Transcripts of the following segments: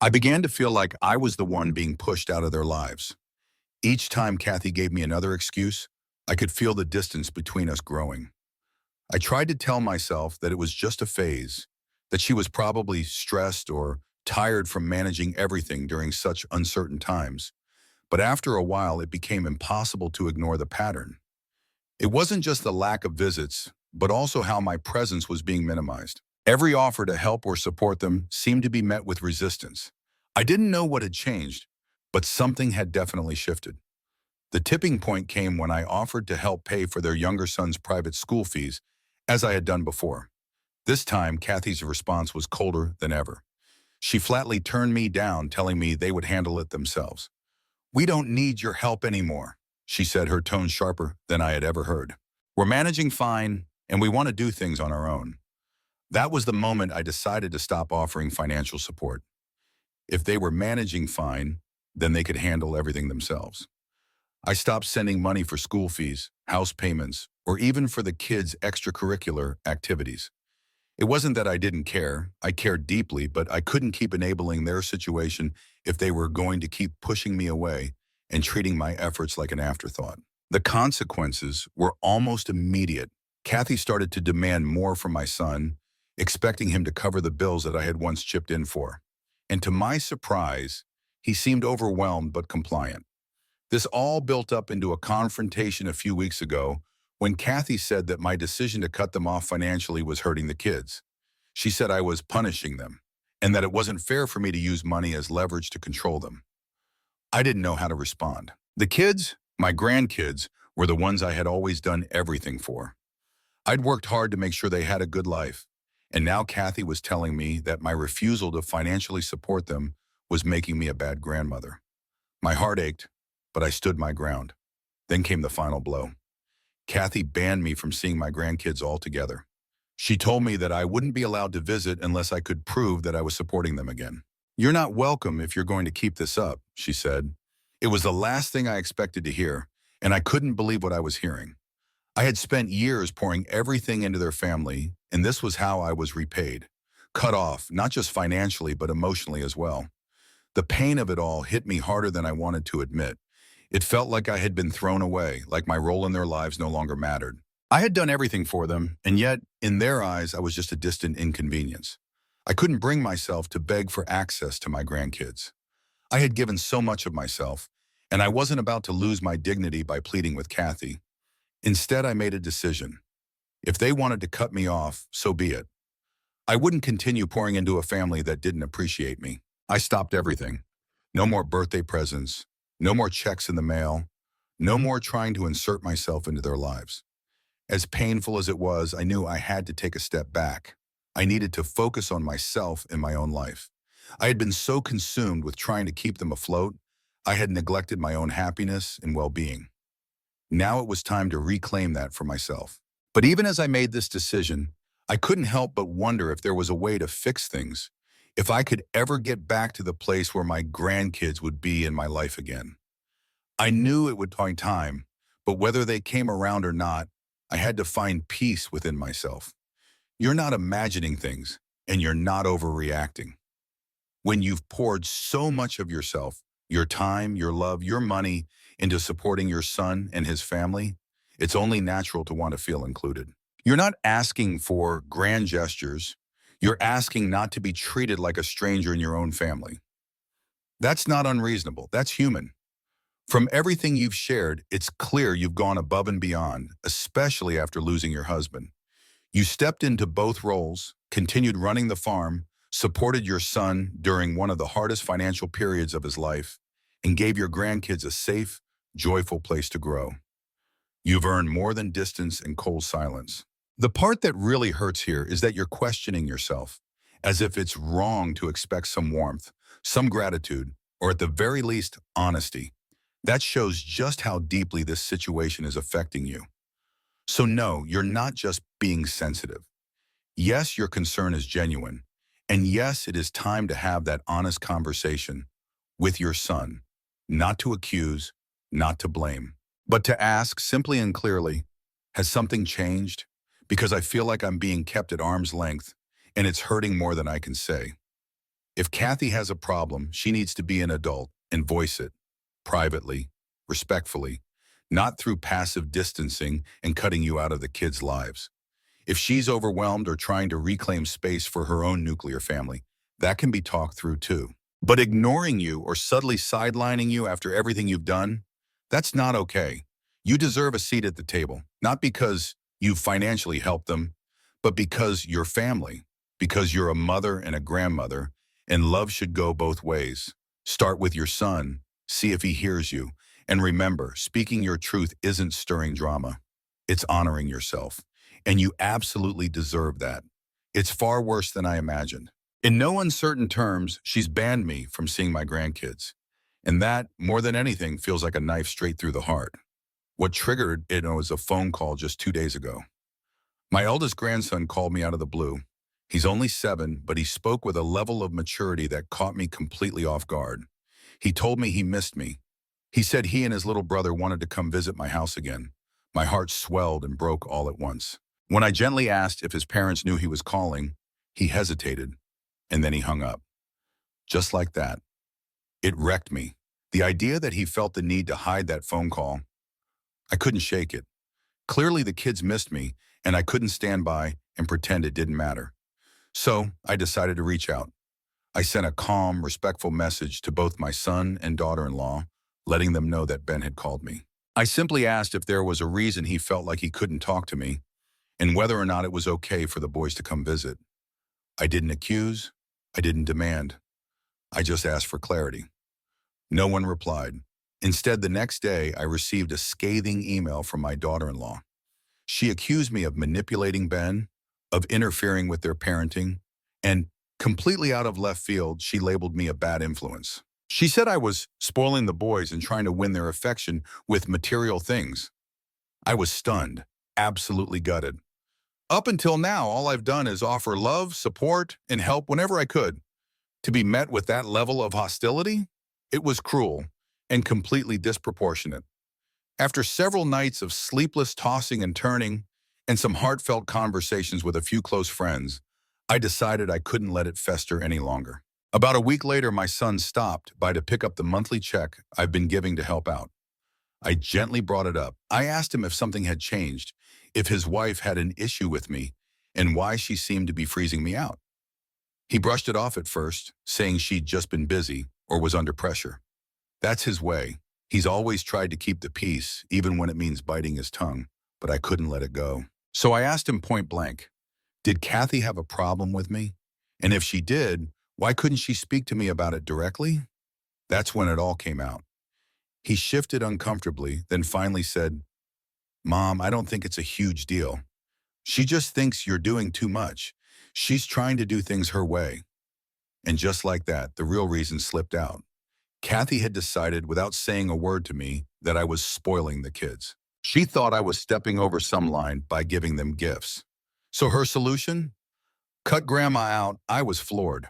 I began to feel like I was the one being pushed out of their lives. Each time Kathy gave me another excuse, I could feel the distance between us growing. I tried to tell myself that it was just a phase, that she was probably stressed or tired from managing everything during such uncertain times. But after a while, it became impossible to ignore the pattern. It wasn't just the lack of visits, but also how my presence was being minimized. Every offer to help or support them seemed to be met with resistance. I didn't know what had changed, but something had definitely shifted. The tipping point came when I offered to help pay for their younger son's private school fees, as I had done before. This time, Kathy's response was colder than ever. She flatly turned me down, telling me they would handle it themselves. "We don't need your help anymore," she said, her tone sharper than I had ever heard. "We're managing fine, and we want to do things on our own." That was the moment I decided to stop offering financial support. If they were managing fine, then they could handle everything themselves. I stopped sending money for school fees, house payments, or even for the kids' extracurricular activities. It wasn't that I didn't care. I cared deeply, but I couldn't keep enabling their situation if they were going to keep pushing me away and treating my efforts like an afterthought. The consequences were almost immediate. Kathy started to demand more from my son, expecting him to cover the bills that I had once chipped in for. And to my surprise, he seemed overwhelmed but compliant. This all built up into a confrontation a few weeks ago when Kathy said that my decision to cut them off financially was hurting the kids. She said I was punishing them and that it wasn't fair for me to use money as leverage to control them. I didn't know how to respond. The kids, my grandkids, were the ones I had always done everything for. I'd worked hard to make sure they had a good life, and now Kathy was telling me that my refusal to financially support them was making me a bad grandmother. My heart ached, but I stood my ground. Then came the final blow. Kathy banned me from seeing my grandkids altogether. She told me that I wouldn't be allowed to visit unless I could prove that I was supporting them again. "You're not welcome if you're going to keep this up," she said. It was the last thing I expected to hear, and I couldn't believe what I was hearing. I had spent years pouring everything into their family, and this was how I was repaid. Cut off, not just financially, but emotionally as well. The pain of it all hit me harder than I wanted to admit. It felt like I had been thrown away, like my role in their lives no longer mattered. I had done everything for them, and yet, in their eyes, I was just a distant inconvenience. I couldn't bring myself to beg for access to my grandkids. I had given so much of myself, and I wasn't about to lose my dignity by pleading with Kathy. Instead, I made a decision. If they wanted to cut me off, so be it. I wouldn't continue pouring into a family that didn't appreciate me. I stopped everything. No more birthday presents, no more checks in the mail, no more trying to insert myself into their lives. As painful as it was, I knew I had to take a step back. I needed to focus on myself and my own life. I had been so consumed with trying to keep them afloat, I had neglected my own happiness and well-being. Now it was time to reclaim that for myself. But even as I made this decision, I couldn't help but wonder if there was a way to fix things, if I could ever get back to the place where my grandkids would be in my life again. I knew it would take time, but whether they came around or not, I had to find peace within myself. You're not imagining things, and you're not overreacting. When you've poured so much of yourself, your time, your love, your money into supporting your son and his family, it's only natural to want to feel included. You're not asking for grand gestures. You're asking not to be treated like a stranger in your own family. That's not unreasonable. That's human. From everything you've shared, it's clear you've gone above and beyond, especially after losing your husband. You stepped into both roles, continued running the farm, supported your son during one of the hardest financial periods of his life, and gave your grandkids a safe, joyful place to grow. You've earned more than distance and cold silence. The part that really hurts here is that you're questioning yourself, as if it's wrong to expect some warmth, some gratitude, or at the very least, honesty. That shows just how deeply this situation is affecting you. So no, you're not just being sensitive. Yes, your concern is genuine. And yes, it is time to have that honest conversation with your son, not to accuse, not to blame, but to ask simply and clearly, has something changed? Because I feel like I'm being kept at arm's length, and it's hurting more than I can say. If Kathy has a problem, she needs to be an adult and voice it, privately, respectfully, not through passive distancing and cutting you out of the kids' lives. If she's overwhelmed or trying to reclaim space for her own nuclear family, that can be talked through too. But ignoring you or subtly sidelining you after everything you've done, that's not okay. You deserve a seat at the table, not because you've financially helped them, but because you're family, because you're a mother and a grandmother, and love should go both ways. Start with your son, see if he hears you, and remember, speaking your truth isn't stirring drama. It's honoring yourself. And you absolutely deserve that. It's far worse than I imagined. In no uncertain terms, she's banned me from seeing my grandkids. And that, more than anything, feels like a knife straight through the heart. What triggered it was a phone call just 2 days ago. My eldest grandson called me out of the blue. He's only 7, but he spoke with a level of maturity that caught me completely off guard. He told me he missed me. He said he and his little brother wanted to come visit my house again. My heart swelled and broke all at once. When I gently asked if his parents knew he was calling, he hesitated, and then he hung up. Just like that. It wrecked me. The idea that he felt the need to hide that phone call, I couldn't shake it. Clearly the kids missed me, and I couldn't stand by and pretend it didn't matter. So I decided to reach out. I sent a calm, respectful message to both my son and daughter-in-law, letting them know that Ben had called me. I simply asked if there was a reason he felt like he couldn't talk to me, and whether or not it was okay for the boys to come visit. I didn't accuse, I didn't demand. I just asked for clarity. No one replied. Instead, the next day, I received a scathing email from my daughter-in-law. She accused me of manipulating Ben, of interfering with their parenting, and completely out of left field, she labeled me a bad influence. She said I was spoiling the boys and trying to win their affection with material things. I was stunned, absolutely gutted. Up until now, all I've done is offer love, support, and help whenever I could. To be met with that level of hostility? It was cruel and completely disproportionate. After several nights of sleepless tossing and turning and some heartfelt conversations with a few close friends, I decided I couldn't let it fester any longer. About a week later, my son stopped by to pick up the monthly check I've been giving to help out. I gently brought it up. I asked him if something had changed, if his wife had an issue with me, and why she seemed to be freezing me out. He brushed it off at first, saying she'd just been busy or was under pressure. That's his way. He's always tried to keep the peace, even when it means biting his tongue, but I couldn't let it go. So I asked him point blank, did Kathy have a problem with me? And if she did, why couldn't she speak to me about it directly? That's when it all came out. He shifted uncomfortably, then finally said, Mom, I don't think it's a huge deal. She just thinks you're doing too much. She's trying to do things her way. And just like that, the real reason slipped out. Kathy had decided, without saying a word to me, that I was spoiling the kids. She thought I was stepping over some line by giving them gifts. So her solution? Cut Grandma out. I was floored.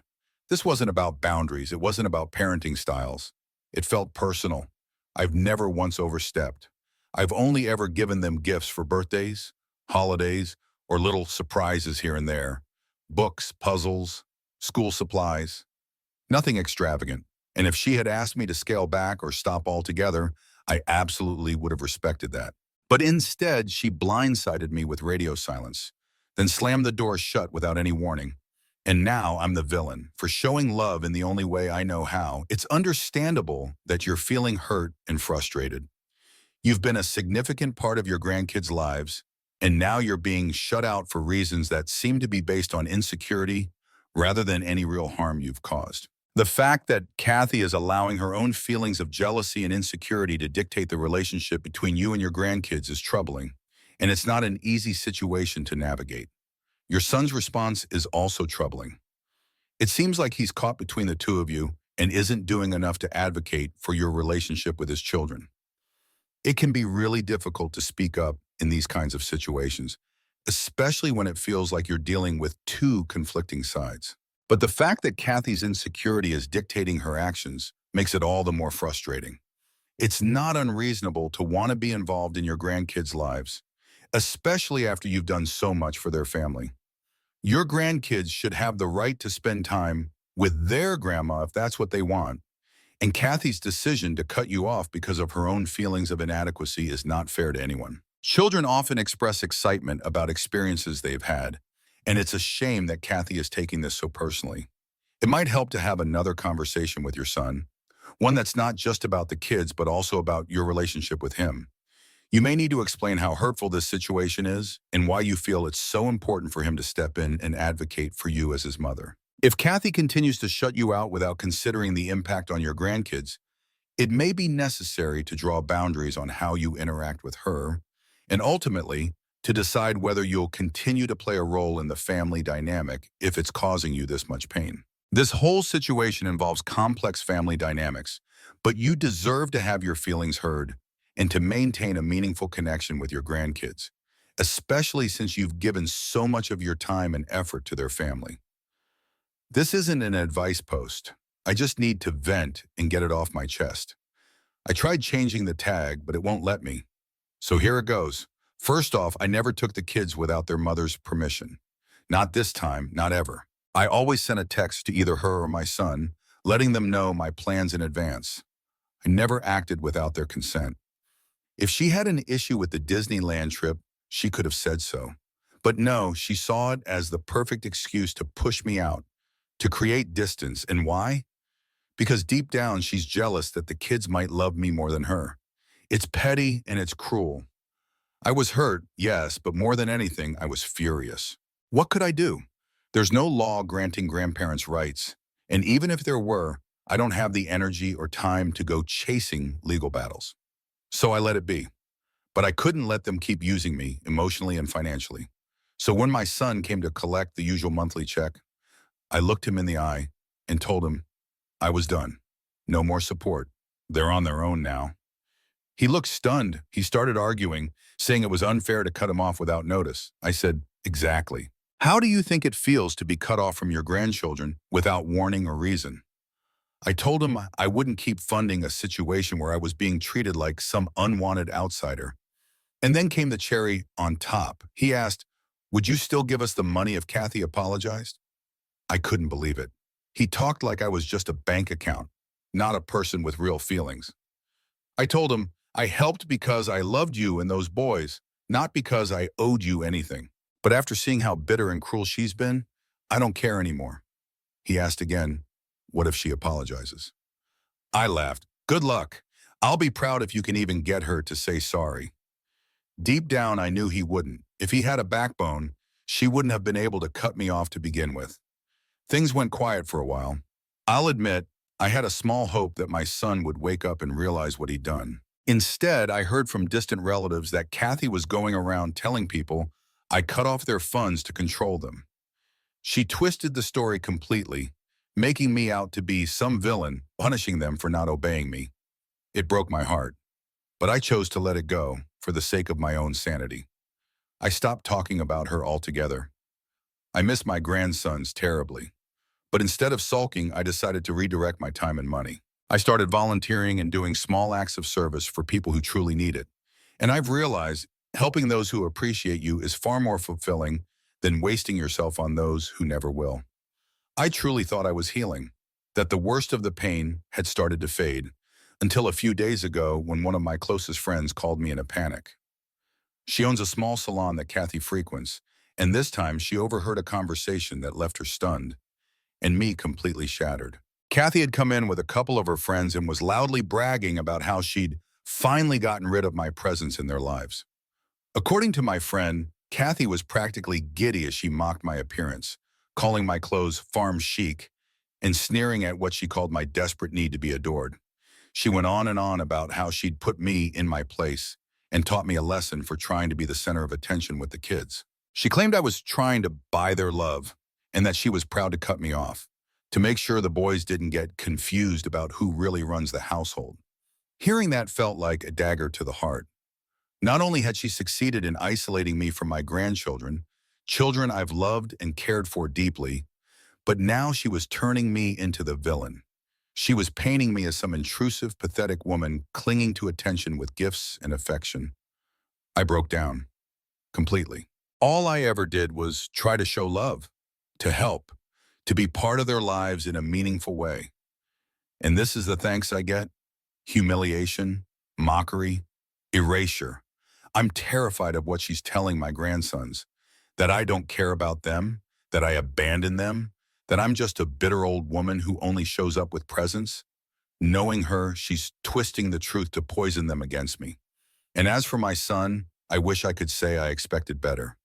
This wasn't about boundaries. It wasn't about parenting styles. It felt personal. I've never once overstepped. I've only ever given them gifts for birthdays, holidays, or little surprises here and there. Books, puzzles, school supplies. Nothing extravagant. And if she had asked me to scale back or stop altogether, I absolutely would have respected that. But instead, she blindsided me with radio silence, then slammed the door shut without any warning. And now I'm the villain for showing love in the only way I know how. It's understandable that you're feeling hurt and frustrated. You've been a significant part of your grandkids' lives, and now you're being shut out for reasons that seem to be based on insecurity rather than any real harm you've caused. The fact that Kathy is allowing her own feelings of jealousy and insecurity to dictate the relationship between you and your grandkids is troubling, and it's not an easy situation to navigate. Your son's response is also troubling. It seems like he's caught between the two of you and isn't doing enough to advocate for your relationship with his children. It can be really difficult to speak up in these kinds of situations, especially when it feels like you're dealing with two conflicting sides. But the fact that Kathy's insecurity is dictating her actions makes it all the more frustrating. It's not unreasonable to want to be involved in your grandkids' lives, especially after you've done so much for their family. Your grandkids should have the right to spend time with their grandma if that's what they want. And Kathy's decision to cut you off because of her own feelings of inadequacy is not fair to anyone. Children often express excitement about experiences they've had, and it's a shame that Kathy is taking this so personally. It might help to have another conversation with your son, one that's not just about the kids, but also about your relationship with him. You may need to explain how hurtful this situation is and why you feel it's so important for him to step in and advocate for you as his mother. If Kathy continues to shut you out without considering the impact on your grandkids, it may be necessary to draw boundaries on how you interact with her, and ultimately, to decide whether you'll continue to play a role in the family dynamic if it's causing you this much pain. This whole situation involves complex family dynamics, but you deserve to have your feelings heard and to maintain a meaningful connection with your grandkids, especially since you've given so much of your time and effort to their family. This isn't an advice post. I just need to vent and get it off my chest. I tried changing the tag, but it won't let me. So here it goes. First off, I never took the kids without their mother's permission. Not this time, not ever. I always sent a text to either her or my son, letting them know my plans in advance. I never acted without their consent. If she had an issue with the Disneyland trip, she could have said so. But no, she saw it as the perfect excuse to push me out, to create distance. And why? Because deep down, she's jealous that the kids might love me more than her. It's petty and it's cruel. I was hurt, yes, but more than anything, I was furious. What could I do? There's no law granting grandparents rights, and even if there were, I don't have the energy or time to go chasing legal battles. So I let it be. But I couldn't let them keep using me emotionally and financially. So when my son came to collect the usual monthly check, I looked him in the eye and told him I was done. No more support. They're on their own now. He looked stunned. He started arguing, saying it was unfair to cut him off without notice. I said, exactly. How do you think it feels to be cut off from your grandchildren without warning or reason? I told him I wouldn't keep funding a situation where I was being treated like some unwanted outsider. And then came the cherry on top. He asked, would you still give us the money if Kathy apologized? I couldn't believe it. He talked like I was just a bank account, not a person with real feelings. I told him, I helped because I loved you and those boys, not because I owed you anything. But after seeing how bitter and cruel she's been, I don't care anymore. He asked again, what if she apologizes? I laughed. Good luck. I'll be proud if you can even get her to say sorry. Deep down, I knew he wouldn't. If he had a backbone, she wouldn't have been able to cut me off to begin with. Things went quiet for a while. I'll admit, I had a small hope that my son would wake up and realize what he'd done. Instead, I heard from distant relatives that Kathy was going around telling people I cut off their funds to control them. She twisted the story completely, making me out to be some villain, punishing them for not obeying me. It broke my heart, but I chose to let it go for the sake of my own sanity. I stopped talking about her altogether. I miss my grandsons terribly, but instead of sulking, I decided to redirect my time and money. I started volunteering and doing small acts of service for people who truly need it. And I've realized helping those who appreciate you is far more fulfilling than wasting yourself on those who never will. I truly thought I was healing, that the worst of the pain had started to fade, until a few days ago when one of my closest friends called me in a panic. She owns a small salon that Kathy frequents, and this time she overheard a conversation that left her stunned, and me completely shattered. Kathy had come in with a couple of her friends and was loudly bragging about how she'd finally gotten rid of my presence in their lives. According to my friend, Kathy was practically giddy as she mocked my appearance, calling my clothes farm chic and sneering at what she called my desperate need to be adored. She went on and on about how she'd put me in my place and taught me a lesson for trying to be the center of attention with the kids. She claimed I was trying to buy their love and that she was proud to cut me off, to make sure the boys didn't get confused about who really runs the household. Hearing that felt like a dagger to the heart. Not only had she succeeded in isolating me from my grandchildren, children I've loved and cared for deeply, but now she was turning me into the villain. She was painting me as some intrusive, pathetic woman clinging to attention with gifts and affection. I broke down, completely. All I ever did was try to show love, to help, to be part of their lives in a meaningful way. And this is the thanks I get: humiliation, mockery, erasure. I'm terrified of what she's telling my grandsons, that I don't care about them, that I abandon them, that I'm just a bitter old woman who only shows up with presents. Knowing her, she's twisting the truth to poison them against me. And as for my son, I wish I could say I expected better.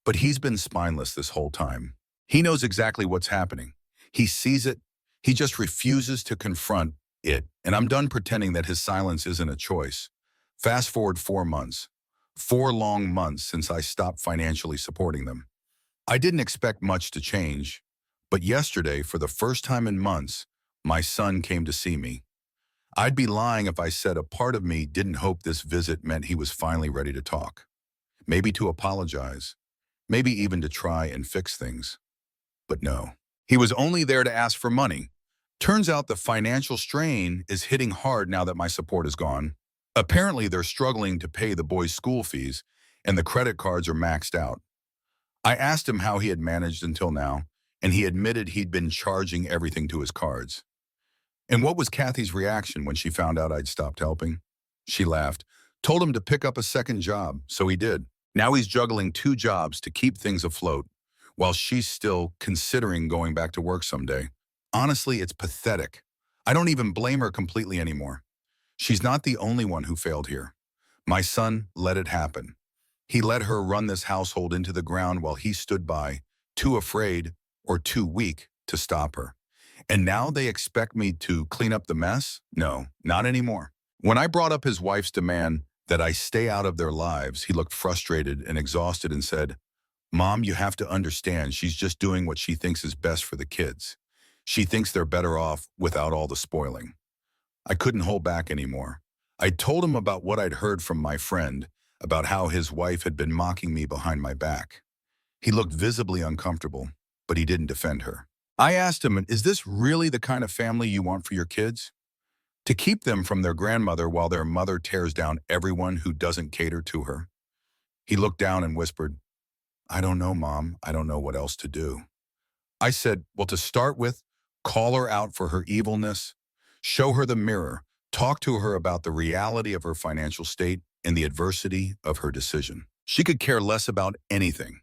But he's been spineless this whole time. He knows exactly what's happening. He sees it. He just refuses to confront it. And I'm done pretending that his silence isn't a choice. Fast forward 4 months. 4 long months since I stopped financially supporting them. I didn't expect much to change, but yesterday, for the first time in months, my son came to see me. I'd be lying if I said a part of me didn't hope this visit meant he was finally ready to talk. Maybe to apologize. Maybe even to try and fix things. But no. He was only there to ask for money. Turns out the financial strain is hitting hard now that my support is gone. Apparently, they're struggling to pay the boys' school fees, and the credit cards are maxed out. I asked him how he had managed until now, and he admitted he'd been charging everything to his cards. And what was Kathy's reaction when she found out I'd stopped helping? She laughed, told him to pick up a second job, so he did. Now he's juggling 2 jobs to keep things afloat, while she's still considering going back to work someday. Honestly, it's pathetic. I don't even blame her completely anymore. She's not the only one who failed here. My son let it happen. He let her run this household into the ground while he stood by, too afraid or too weak to stop her. And now they expect me to clean up the mess? No, not anymore. When I brought up his wife's demand that I stay out of their lives, he looked frustrated and exhausted and said, "Mom, you have to understand, she's just doing what she thinks is best for the kids. She thinks they're better off without all the spoiling." I couldn't hold back anymore. I told him about what I'd heard from my friend, about how his wife had been mocking me behind my back. He looked visibly uncomfortable, but he didn't defend her. I asked him, "Is this really the kind of family you want for your kids? To keep them from their grandmother while their mother tears down everyone who doesn't cater to her?" He looked down and whispered, "I don't know, Mom. I don't know what else to do." I said, "Well, to start with, call her out for her evilness, show her the mirror, talk to her about the reality of her financial state and the adversity of her decision. She could care less about anything,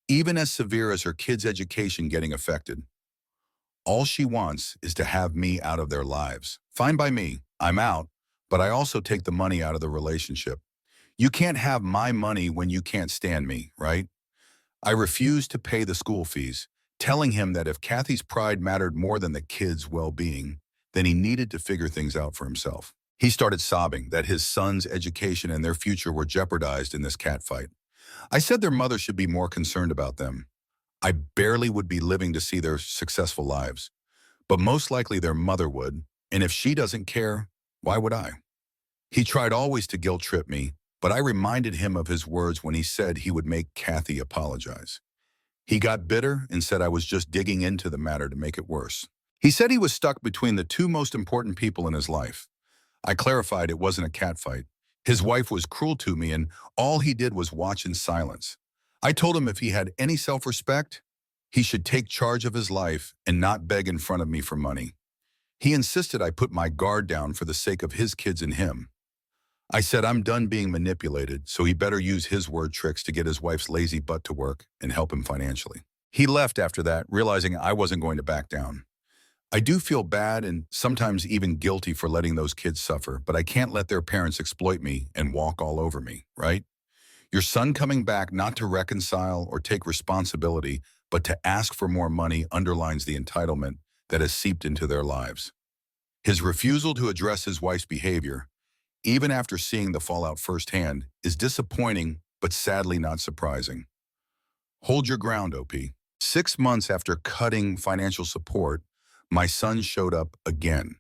even as severe as her kids' education getting affected. All she wants is to have me out of their lives. Fine by me, I'm out, but I also take the money out of the relationship. You can't have my money when you can't stand me, right?" I refused to pay the school fees, telling him that if Kathy's pride mattered more than the kids' well-being, then he needed to figure things out for himself. He started sobbing that his son's education and their future were jeopardized in this catfight. I said their mother should be more concerned about them. I barely would be living to see their successful lives, but most likely their mother would, and if she doesn't care, why would I? He tried always to guilt-trip me, but I reminded him of his words when he said he would make Kathy apologize. He got bitter and said I was just digging into the matter to make it worse. He said he was stuck between the 2 most important people in his life. I clarified it wasn't a catfight. His wife was cruel to me, and all he did was watch in silence. I told him if he had any self-respect, he should take charge of his life and not beg in front of me for money. He insisted I put my guard down for the sake of his kids and him. I said I'm done being manipulated, so he better use his word tricks to get his wife's lazy butt to work and help him financially. He left after that, realizing I wasn't going to back down. I do feel bad and sometimes even guilty for letting those kids suffer, but I can't let their parents exploit me and walk all over me, right? Your son coming back not to reconcile or take responsibility, but to ask for more money underlines the entitlement that has seeped into their lives. His refusal to address his wife's behavior, even after seeing the fallout firsthand, is disappointing, but sadly not surprising. Hold your ground, OP. 6 months after cutting financial support, my son showed up again.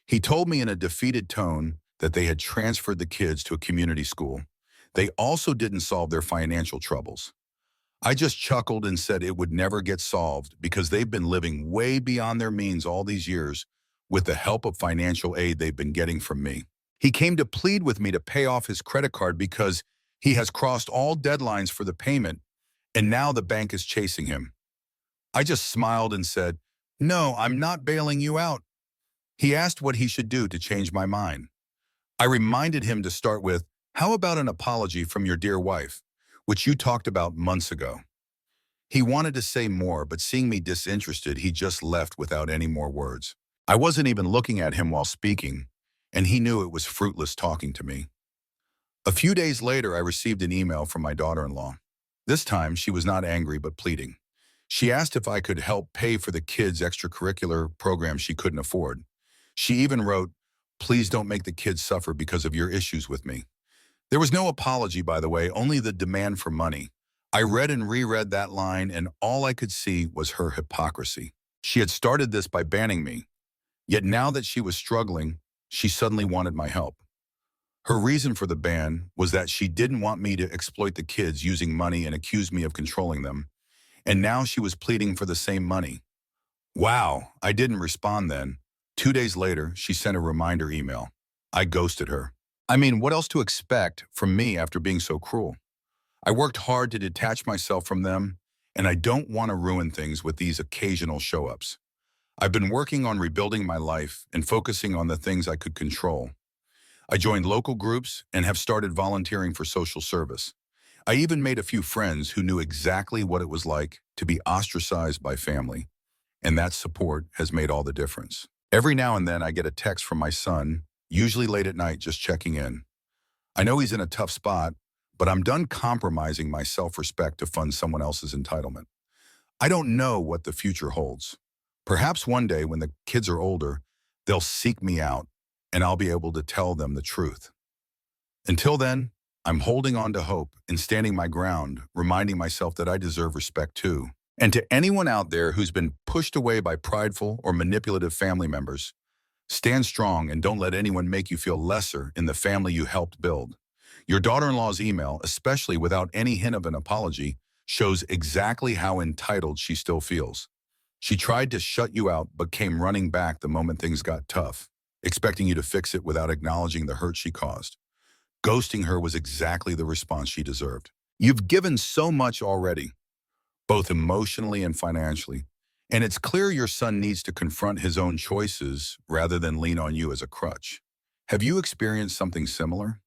He told me in a defeated tone that they had transferred the kids to a community school. They also didn't solve their financial troubles. I just chuckled and said it would never get solved because they've been living way beyond their means all these years with the help of financial aid they've been getting from me. He came to plead with me to pay off his credit card because he has crossed all deadlines for the payment, and now the bank is chasing him. I just smiled and said, "No, I'm not bailing you out." He asked what he should do to change my mind. I reminded him to start with, "How about an apology from your dear wife, which you talked about months ago?" He wanted to say more, but seeing me disinterested, he just left without any more words. I wasn't even looking at him while speaking, and he knew it was fruitless talking to me. A few days later, I received an email from my daughter-in-law. This time, she was not angry but pleading. She asked if I could help pay for the kids' extracurricular programs she couldn't afford. She even wrote, "Please don't make the kids suffer because of your issues with me." There was no apology, by the way, only the demand for money. I read and reread that line, and all I could see was her hypocrisy. She had started this by banning me, yet now that she was struggling, she suddenly wanted my help. Her reason for the ban was that she didn't want me to exploit the kids using money and accuse me of controlling them, and now she was pleading for the same money. Wow, I didn't respond then. 2 days later, she sent a reminder email. I ghosted her. I mean, what else to expect from me after being so cruel? I worked hard to detach myself from them, and I don't want to ruin things with these occasional show-ups. I've been working on rebuilding my life and focusing on the things I could control. I joined local groups and have started volunteering for social service. I even made a few friends who knew exactly what it was like to be ostracized by family, and that support has made all the difference. Every now and then I get a text from my son, usually late at night, just checking in. I know he's in a tough spot, but I'm done compromising my self-respect to fund someone else's entitlement. I don't know what the future holds. Perhaps one day when the kids are older, they'll seek me out and I'll be able to tell them the truth. Until then, I'm holding on to hope and standing my ground, reminding myself that I deserve respect too. And to anyone out there who's been pushed away by prideful or manipulative family members, stand strong and don't let anyone make you feel lesser in the family you helped build. Your daughter-in-law's email, especially without any hint of an apology, shows exactly how entitled she still feels. She tried to shut you out but came running back the moment things got tough, expecting you to fix it without acknowledging the hurt she caused. Ghosting her was exactly the response she deserved. You've given so much already, both emotionally and financially, and it's clear your son needs to confront his own choices rather than lean on you as a crutch. Have you experienced something similar?